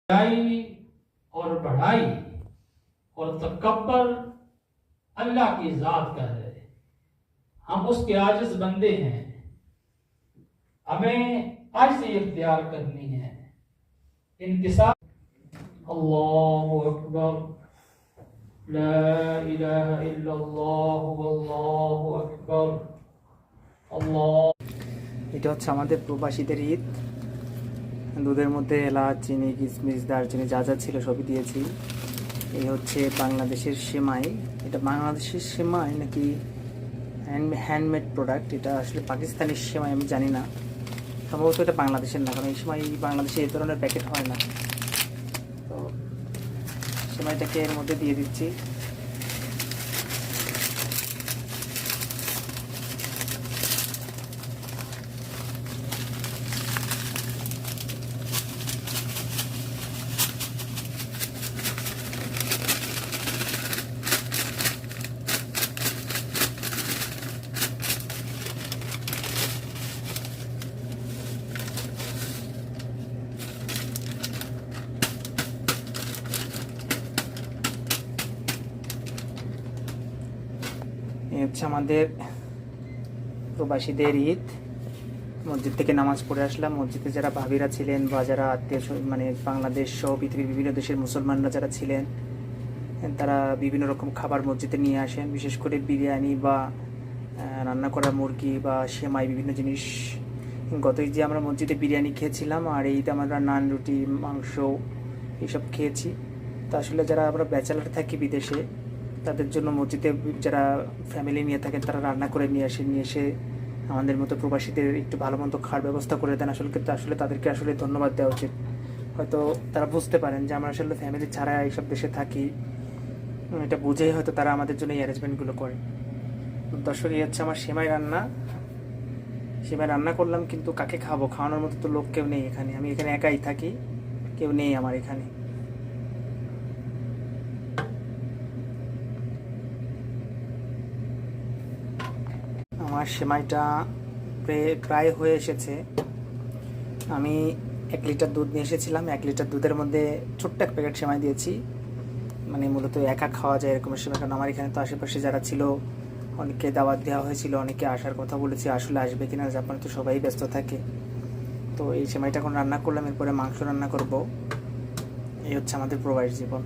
और बढ़ाई और तकब्बर अल्लाह की जात का है। हम उसके आजिज बंदे हैं, हमें आजिज़ी इख्तियार करनी है। इंकिसार। अल्लाहु अकबर, ला इलाहा इल्लल्लाह वल्लाहु अकबर। এটা হচ্ছে আমাদের প্রবাসীদের ঈদ। দুধের মধ্যে এলাচ, চিনি, কিশমিশ, দারচিনি যা যা ছিল সবই দিয়েছি। এই হচ্ছে বাংলাদেশের সেমাই। এটা বাংলাদেশের সেমাই নাকি হ্যান্ডমেড প্রোডাক্ট, এটা আসলে পাকিস্তানি সেমাই আমি জানি না। সম্ভবত এটা বাংলাদেশের না, কারণ এই সেমাই বাংলাদেশে এই ধরনের প্যাকেট হয় না। তো সেমাইটাকে এর মধ্যে দিয়ে দিচ্ছি। এই হচ্ছে আমাদের প্রবাসীদের ঈদ। মসজিদ থেকে নামাজ পড়ে আসলাম। মসজিদে যারা ভাবিরা ছিলেন বা যারা আত্মীয়, মানে বাংলাদেশ সহ পৃথিবীর বিভিন্ন দেশের মুসলমানরা যারা ছিলেন, তারা বিভিন্ন রকম খাবার মসজিদে নিয়ে আসেন। বিশেষ করে বিরিয়ানি বা রান্না করা মুরগি বা সেমাই, বিভিন্ন জিনিস। গত ঈদে আমরা মসজিদে বিরিয়ানি খেয়েছিলাম, আর ঈদে আমরা নান, রুটি, মাংস এইসব খেয়েছি। তো আসলে যারা আমরা ব্যাচেলার থাকি বিদেশে, তাদের জন্য মসজিদে যারা ফ্যামিলি নিয়ে থাকেন তারা রান্না করে নিয়ে এসে আমাদের মতো প্রবাসীদের একটু ভালো মতো খাওয়ার ব্যবস্থা করে দেন। আসলে তাদেরকে আসলে ধন্যবাদ দেওয়া উচিত। হয়তো তারা বুঝতে পারেন যে আমরা আসলে ফ্যামিলি ছাড়া এইসব দেশে থাকি, এটা বুঝেই হয়তো তারা আমাদের জন্য এই অ্যারেঞ্জমেন্টগুলো করে। দর্শক, এই হচ্ছে আমার সেমাই রান্না করলাম, কিন্তু কাকে খাওয়ানোর মতো তো লোক কেউ নেই এখানে। আমি এখানে একাই থাকি, কেউ নেই আমার এখানে। আমার সেমাইটা প্রায় হয়ে এসেছে। আমি 1 লিটার দুধ নিয়ে এসেছিলাম। 1 লিটার দুধের মধ্যে ছোট্ট এক প্যাকেট সেমাই দিয়েছি। মানে মূলত একা খাওয়া যায় এরকম সেমাই, কারণ আমার এখানে তো আশেপাশে যারা ছিল অনেকে দাওয়াত দেওয়া হয়েছিল, অনেকে আসার কথা বলেছি, আসলে আসবে কিনা জাপানে তো সবাই ব্যস্ত থাকে। তো এই সেমাইটা এখন রান্না করলাম, এরপরে মাংস রান্না করব। এই হচ্ছে আমাদের প্রবাসী জীবন।